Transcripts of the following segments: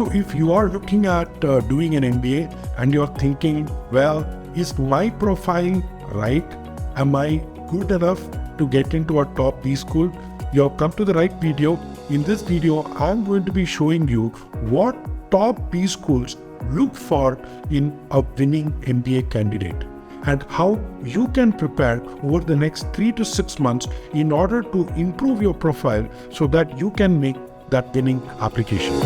So if you are looking at doing an MBA and you're thinking, well, is my profile right? Am I good enough to get into a top B school? You have come to the right video. In this video, I'm going to be showing you what top B schools look for in a winning MBA candidate and how you can prepare over the next 3 to 6 months in order to improve your profile so that you can make that winning application.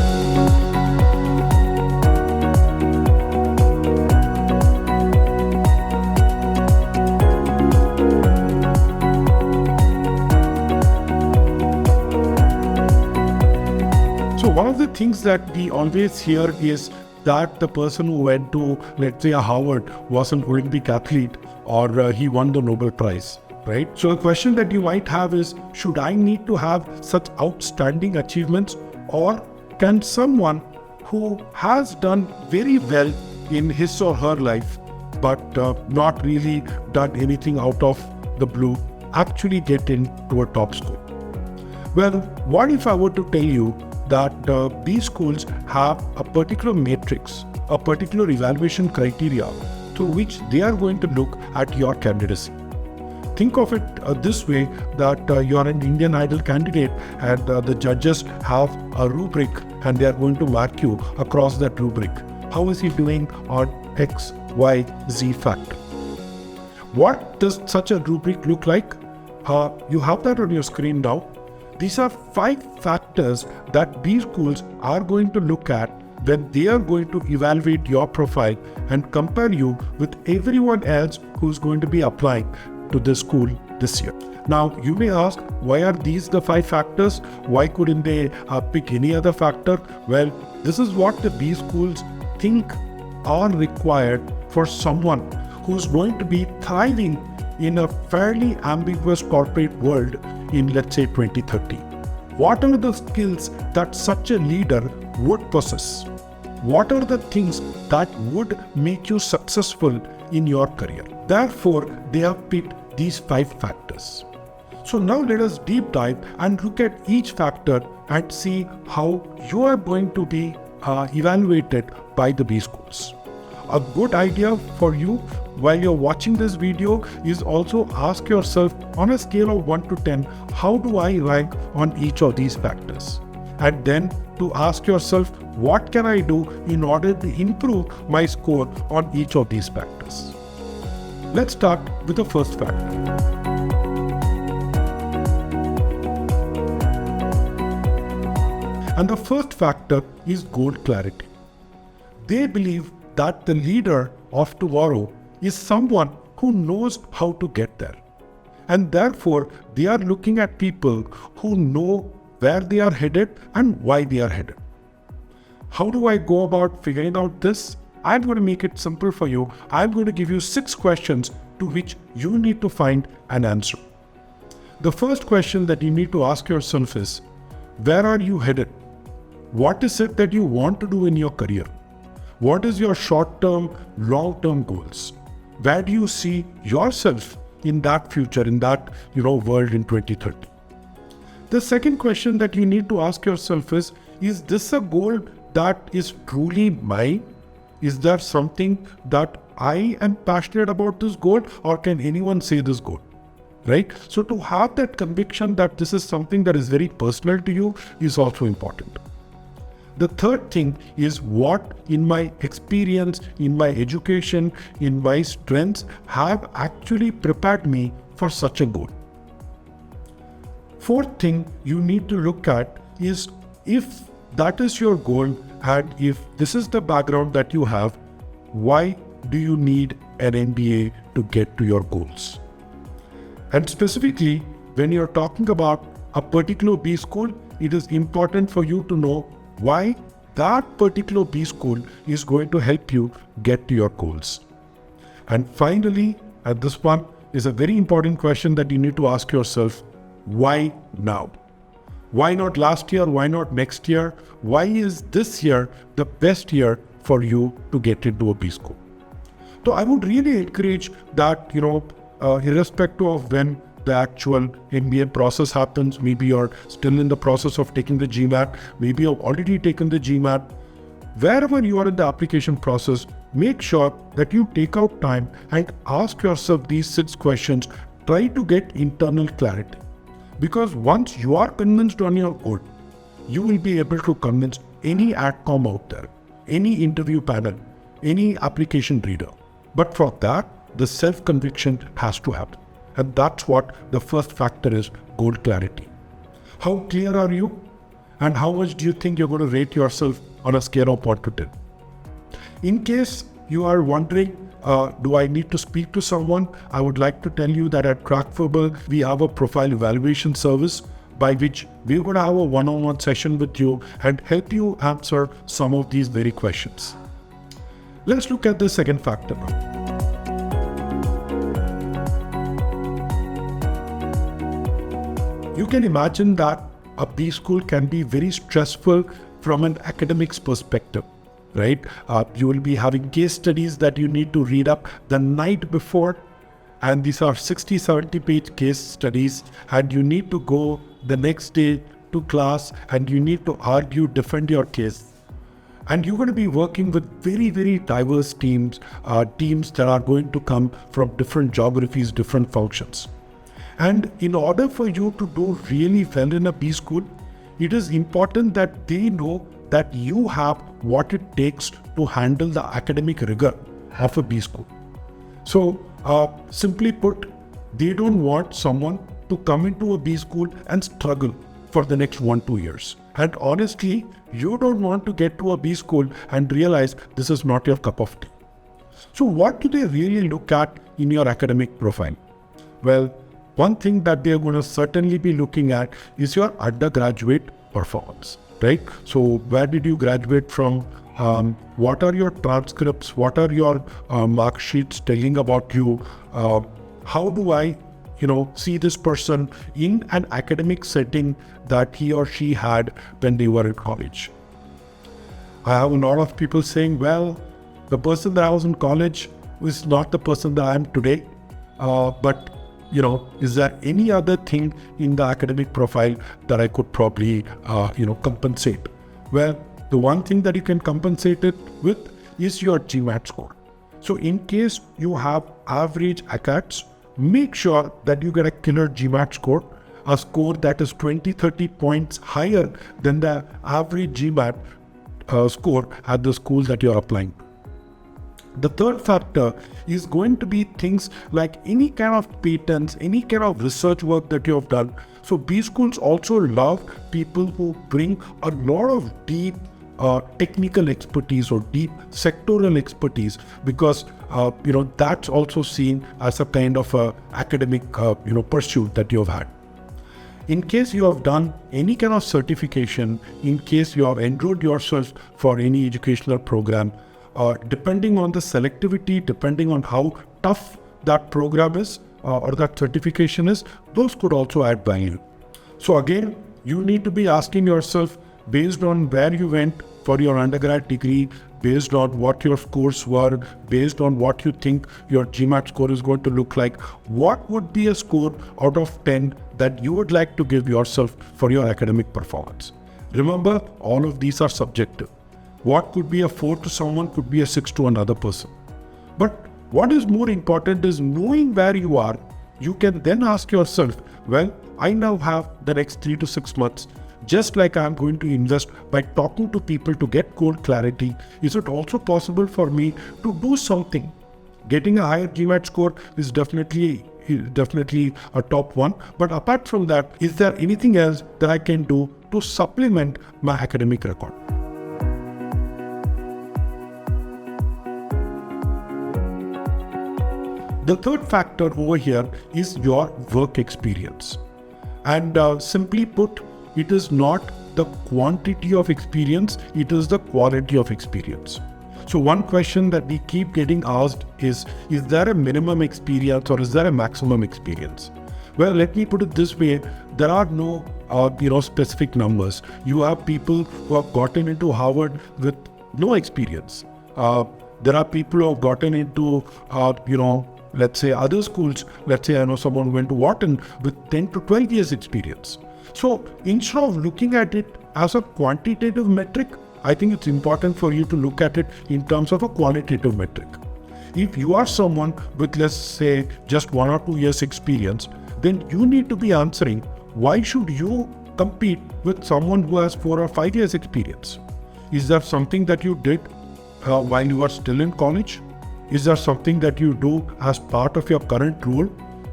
So one of the things that we always hear is that the person who went to, let's say, a Harvard was an Olympic athlete or he won the Nobel Prize, right? So a question that you might have is, should I need to have such outstanding achievements, or can someone who has done very well in his or her life but not really done anything out of the blue actually get into a top school? Well, what if I were to tell you that B schools have a particular matrix, a particular evaluation criteria through which they are going to look at your candidacy. Think of it this way, that you are an Indian Idol candidate and the judges have a rubric and they are going to mark you across that rubric. How is he doing on X, Y, Z factor? What does such a rubric look like? You have that on your screen now. These are 5 factors that B schools are going to look at when they are going to evaluate your profile and compare you with everyone else who's going to be applying to this school this year. Now, you may ask, why are these the 5 factors? Why couldn't they pick any other factor? Well, this is what the B schools think are required for someone who's going to be thriving in a fairly ambiguous corporate world in, let's say, 2030. What are the skills that such a leader would possess? What are the things that would make you successful in your career? Therefore, they have picked these 5 factors. So now let us deep dive and look at each factor and see how you are going to be evaluated by the B schools. A good idea for you while you're watching this video is also ask yourself, on a scale of 1 to 10, how do I rank on each of these factors? And then to ask yourself, what can I do in order to improve my score on each of these factors? Let's start with the first factor. And the first factor is goal clarity. They believe that the leader of tomorrow is someone who knows how to get there. And therefore, they are looking at people who know where they are headed and why they are headed. How do I go about figuring out this? I'm going to make it simple for you. I'm going to give you 6 questions to which you need to find an answer. The first question that you need to ask yourself is, where are you headed? What is it that you want to do in your career? What is your short-term, long-term goals? Where do you see yourself in that future, in that world in 2030? The second question that you need to ask yourself is this a goal that is truly mine? Is there something that I am passionate about this goal, or can anyone say this goal? Right? So to have that conviction that this is something that is very personal to you is also important. The third thing is what in my experience, in my education, in my strengths have actually prepared me for such a goal. Fourth thing you need to look at is, if that is your goal and if this is the background that you have, why do you need an MBA to get to your goals? And specifically, when you're talking about a particular B school, it is important for you to know why that particular B school is going to help you get to your goals. And finally, and this one is a very important question that you need to ask yourself, why now? Why not last year? Why not next year? Why is this year the best year for you to get into a B school? So I would really encourage that, irrespective of when the actual MBA process happens, maybe you're still in the process of taking the GMAT, maybe you've already taken the GMAT, wherever you are in the application process, make sure that you take out time and ask yourself these 6 questions. Try to get internal clarity. Because once you are convinced on your goal, you will be able to convince any adcom out there, any interview panel, any application reader. But for that, the self-conviction has to happen. And that's what the first factor is, goal clarity. How clear are you? And how much do you think you're going to rate yourself on a scale of 1 to 10? In case you are wondering, do I need to speak to someone? I would like to tell you that at Crackverbal, we have a profile evaluation service by which we're going to have a one-on-one session with you and help you answer some of these very questions. Let's look at the second factor now. You can imagine that a B school can be very stressful from an academics perspective, right? You will be having case studies that you need to read up the night before, and these are 60-70 page case studies, and you need to go the next day to class and you need to argue, defend your case. And you're going to be working with very, very diverse teams that are going to come from different geographies, different functions. And in order for you to do really well in a B school, it is important that they know that you have what it takes to handle the academic rigor of a B school. So simply put, they don't want someone to come into a B school and struggle for the next 1-2 years. And honestly, you don't want to get to a B school and realize this is not your cup of tea. So what do they really look at in your academic profile? Well, one thing that they're going to certainly be looking at is your undergraduate performance, right? So where did you graduate from? What are your transcripts? What are your mark sheets telling about you? How do I see this person in an academic setting that he or she had when they were in college? I have a lot of people saying, well, the person that I was in college is not the person that I am today. But is there any other thing in the academic profile that I could probably, compensate? Well, the one thing that you can compensate it with is your GMAT score. So in case you have average ACATs, make sure that you get a killer GMAT score, a score that is 20-30 points higher than the average GMAT score at the school that you're applying to. The third factor is going to be things like any kind of patents, any kind of research work that you have done. So B schools also love people who bring a lot of deep technical expertise or deep sectoral expertise, because that's also seen as a kind of academic pursuit that you have had. In case you have done any kind of certification, in case you have enrolled yourself for any educational program, depending on the selectivity, depending on how tough that program is or that certification is, those could also add value. So again, you need to be asking yourself, based on where you went for your undergrad degree, based on what your scores were, based on what you think your GMAT score is going to look like, what would be a score out of 10 that you would like to give yourself for your academic performance? Remember, all of these are subjective. What could be a 4 to someone could be a 6 to another person. But what is more important is knowing where you are. You can then ask yourself, well, I now have the next 3 to 6 months. Just like I'm going to invest by talking to people to get goal clarity, is it also possible for me to do something? Getting a higher GMAT score is definitely a top one. But apart from that, is there anything else that I can do to supplement my academic record? The third factor over here is your work experience. And simply put, it is not the quantity of experience, it is the quality of experience. So one question that we keep getting asked is there a minimum experience or is there a maximum experience? Well, let me put it this way, there are no specific numbers. You have people who have gotten into Harvard with no experience. There are people who have gotten into, let's say other schools. Let's say I know someone who went to Wharton with 10 to 12 years experience. So instead of looking at it as a quantitative metric, I think it's important for you to look at it in terms of a qualitative metric. If you are someone with, let's say, just 1 or 2 years experience, then you need to be answering, why should you compete with someone who has 4 or 5 years experience? Is there something that you did while you are still in college? Is there something that you do as part of your current role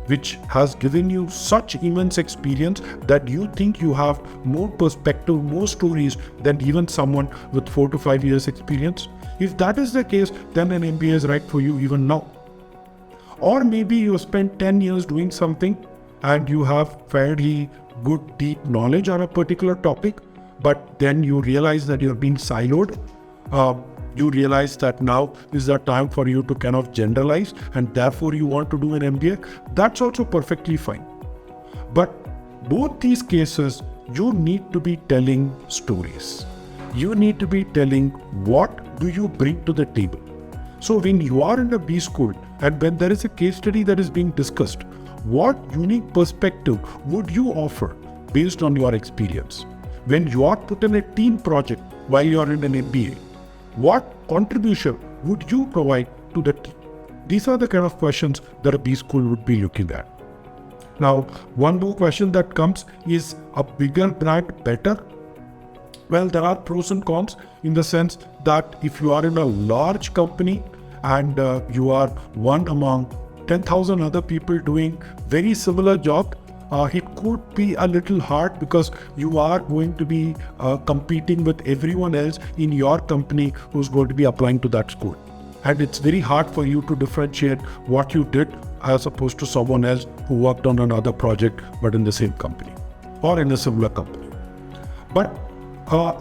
which has given you such immense experience that you think you have more perspective, more stories than even someone with 4 to 5 years experience? If that is the case, then an MBA is right for you even now. Or maybe you spent 10 years doing something and you have fairly good deep knowledge on a particular topic, but then you realize that you're being siloed. You realize that now is the time for you to kind of generalize, and therefore you want to do an MBA. That's also perfectly fine. But both these cases, you need to be telling stories. You need to be telling what do you bring to the table. So when you are in a B school and when there is a case study that is being discussed, what unique perspective would you offer based on your experience? When you are put in a team project while you are in an MBA, what contribution would you provide to the team? These are the kind of questions that a B school would be looking at. Now, one more question that comes is, a bigger brand better? Well, there are pros and cons in the sense that if you are in a large company and you are one among 10,000 other people doing very similar job, it could be a little hard because you are going to be competing with everyone else in your company who's going to be applying to that school. And it's very hard for you to differentiate what you did as opposed to someone else who worked on another project but in the same company or in a similar company. But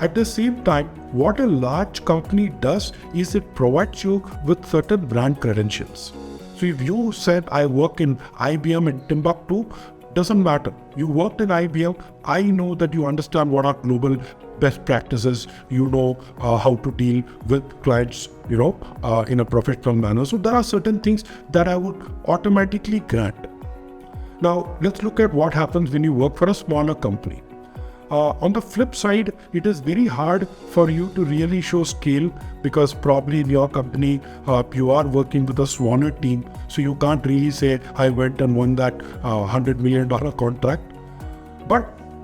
at the same time, what a large company does is it provides you with certain brand credentials. So if you said, I work in IBM in Timbuktu, doesn't matter. You worked in IBM. I know that you understand what are global best practices. You know how to deal with clients, in a professional manner. So there are certain things that I would automatically grant. Now, let's look at what happens when you work for a smaller company. On the flip side, it is very hard for you to really show scale because probably in your company, you are working with a smaller team. So you can't really say, I went and won that $100 million contract. But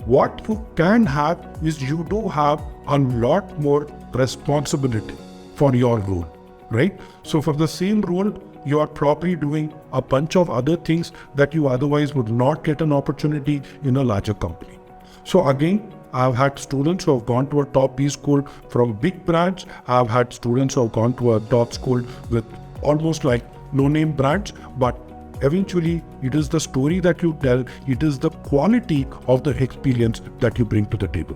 what you can have is you do have a lot more responsibility for your role, right? So for the same role, you are probably doing a bunch of other things that you otherwise would not get an opportunity in a larger company. So again, I've had students who have gone to a top B school from big brands. I've had students who have gone to a top school with almost like no-name brands. But eventually, it is the story that you tell. It is the quality of the experience that you bring to the table.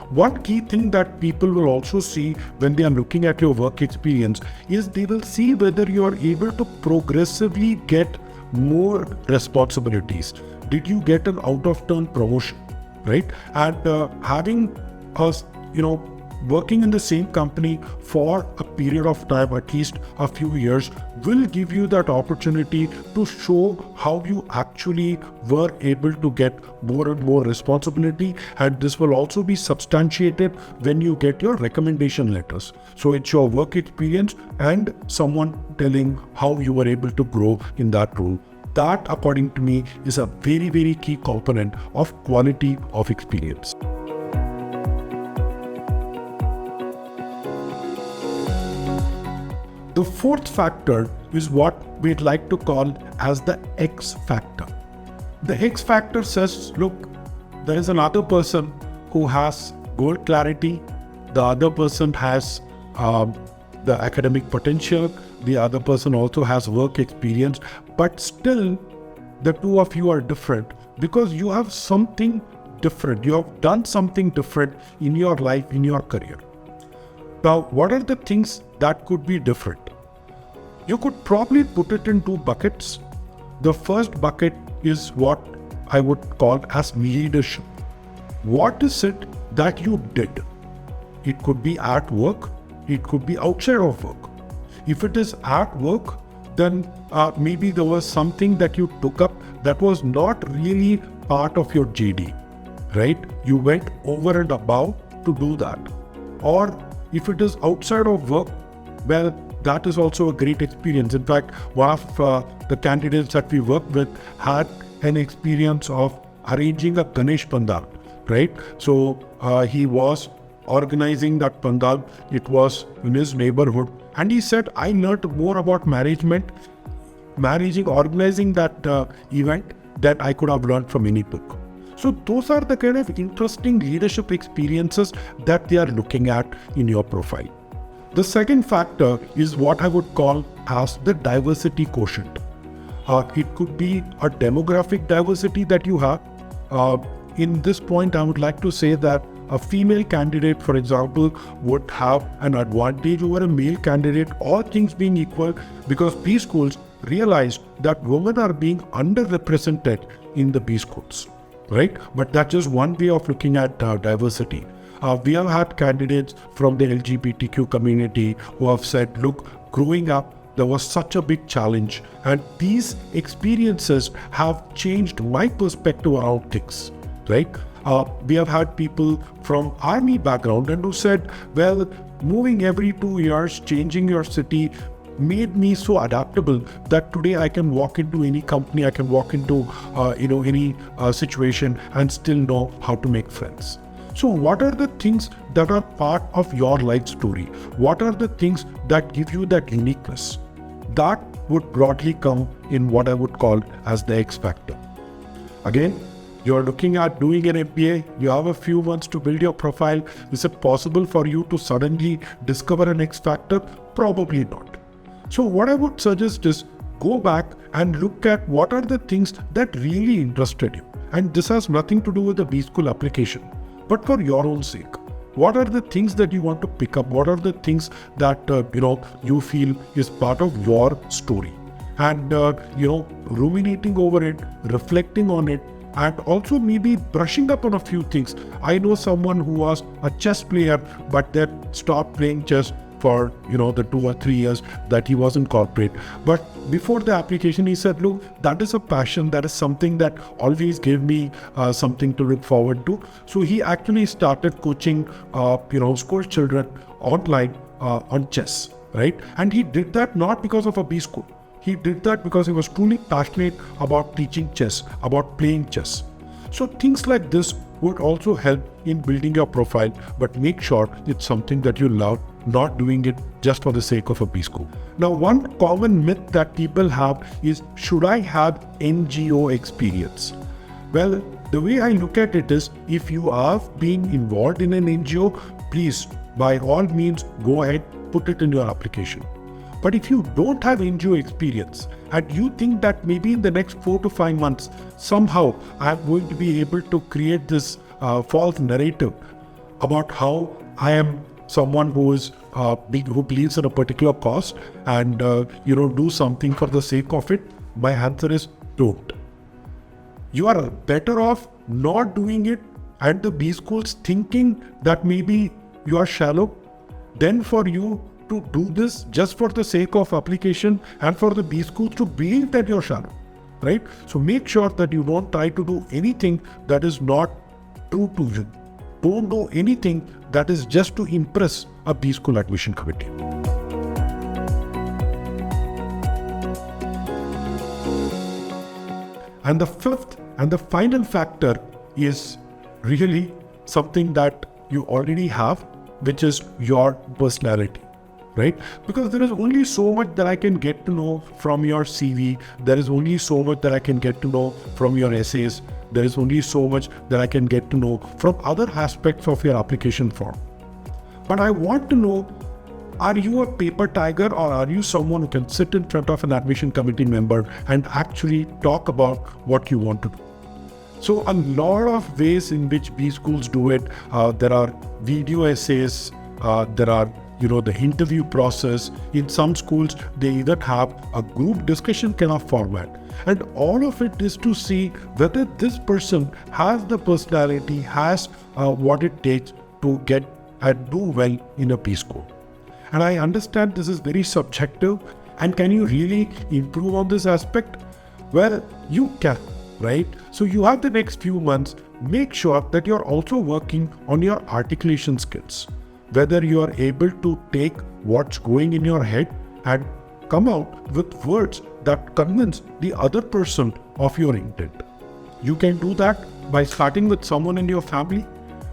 One key thing that people will also see when they are looking at your work experience is they will see whether you are able to progressively get more responsibilities. Did you get an out-of-turn promotion? Right? And having us, working in the same company for a period of time, at least a few years, will give you that opportunity to show how you actually were able to get more and more responsibility. And this will also be substantiated when you get your recommendation letters. So it's your work experience and someone telling how you were able to grow in that role. That, according to me, is a very, very key component of quality of experience. The fourth factor is what we'd like to call as the X factor. The X factor says, look, there is another person who has goal clarity. The other person has the academic potential. The other person also has work experience, but still the two of you are different because you have something different. You have done something different in your life, in your career. Now, what are the things that could be different? You could probably put it in two buckets. The first bucket is what I would call as leadership. What is it that you did? It could be at work. It could be outside of work. If it is at work, then maybe there was something that you took up that was not really part of your JD, right? You went over and above to do that. Or If it is outside of work, well, that is also a great experience. In fact, one of the candidates that we worked with had an experience of arranging a Ganesh Pandal, right? So he was organizing that Pandal. It was in his neighborhood. And he said, I learned more about organizing that event that I could have learned from any book. So those are the kind of interesting leadership experiences that they are looking at in your profile. The second factor is what I would call as the diversity quotient. It could be a demographic diversity that you have. In this point, I would like to say that a female candidate, for example, would have an advantage over a male candidate, all things being equal, because B schools realized that women are being underrepresented in the B schools, right? But that's just one way of looking at diversity. We have had candidates from the LGBTQ community who have said, look, growing up, there was such a big challenge, and these experiences have changed my perspective around things, right? We have had people from army background and who said, well, moving every 2 years, changing your city made me so adaptable that today I can walk into any company, I can walk into any situation and still know how to make friends. So what are the things that are part of your life story? What are the things that give you that uniqueness? That would broadly come in what I would call as the X factor. Again, you're looking at doing an MBA, you have a few months to build your profile. Is it possible for you to suddenly discover an X factor? Probably not. So what I would suggest is go back and look at what are the things that really interested you. And this has nothing to do with the B school application, but for your own sake. What are the things that you want to pick up? What are the things that you feel is part of your story? And ruminating over it, reflecting on it, and also maybe brushing up on a few things. I know someone who was a chess player, but that stopped playing chess for the 2 or 3 years that he was in corporate. But before the application, he said, look, that is a passion, that is something that always gave me something to look forward to. So he actually started coaching school children online on chess, right? And he did that not because of a B school. He did that because he was truly passionate about teaching chess, about playing chess. So things like this would also help in building your profile, but make sure it's something that you love, not doing it just for the sake of a B school. Now, one common myth that people have is, should I have NGO experience? Well, the way I look at it is, if you are being involved in an NGO, please, by all means, go ahead, put it in your application. But if you don't have NGO experience and you think that maybe in the next 4 to 5 months, somehow I'm going to be able to create this false narrative about how I am someone who believes in a particular cause and do something for the sake of it, my answer is don't. You are better off not doing it and the B schools thinking that maybe you are shallow than for you to do this just for the sake of application and for the B schools to believe that you're shallow, right? So make sure that you don't try to do anything that is not true to you. Don't do anything that is just to impress a B school admission committee. And the fifth and the final factor is really something that you already have, which is your personality. Right? Because there is only so much that I can get to know from your CV. There is only so much that I can get to know from your essays. There is only so much that I can get to know from other aspects of your application form. But I want to know, are you a paper tiger or are you someone who can sit in front of an admission committee member and actually talk about what you want to do? So a lot of ways in which B schools do it. There are video essays, there are the interview process. In some schools, they either have a group discussion kind of format. And all of it is to see whether this person has the personality, has what it takes to get and do well in a B school. And I understand this is very subjective. And can you really improve on this aspect? Well, you can, right? So you have the next few months, make sure that you're also working on your articulation skills. whether you are able to take what's going in your head and come out with words that convince the other person of your intent. You can do that by starting with someone in your family,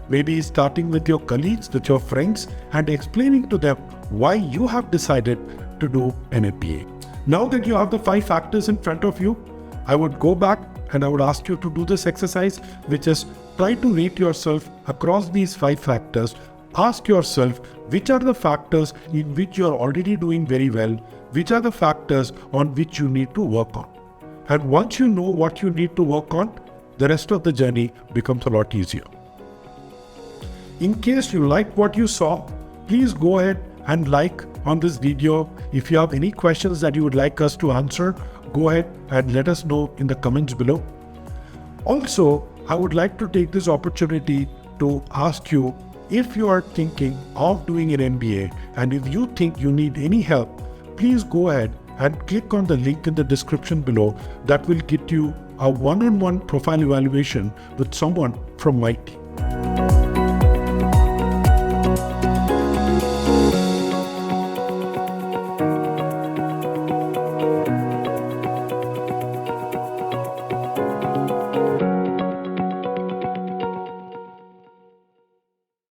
maybe starting with your colleagues, with your friends, and explaining to them why you have decided to do an MBA. Now that you have the 5 factors in front of you, I would go back and I would ask you to do this exercise, which is try to rate yourself across these 5 factors. Ask yourself, which are the factors in which you are already doing very well, which are the factors on which you need to work on. And once you know what you need to work on, the rest of the journey becomes a lot easier. In case you like what you saw, please go ahead and like on this video. If you have any questions that you would like us to answer, go ahead and let us know in the comments below. Also, I would like to take this opportunity to ask you, if you are thinking of doing an MBA and if you think you need any help, please go ahead and click on the link in the description below that will get you a one-on-one profile evaluation with someone from my team.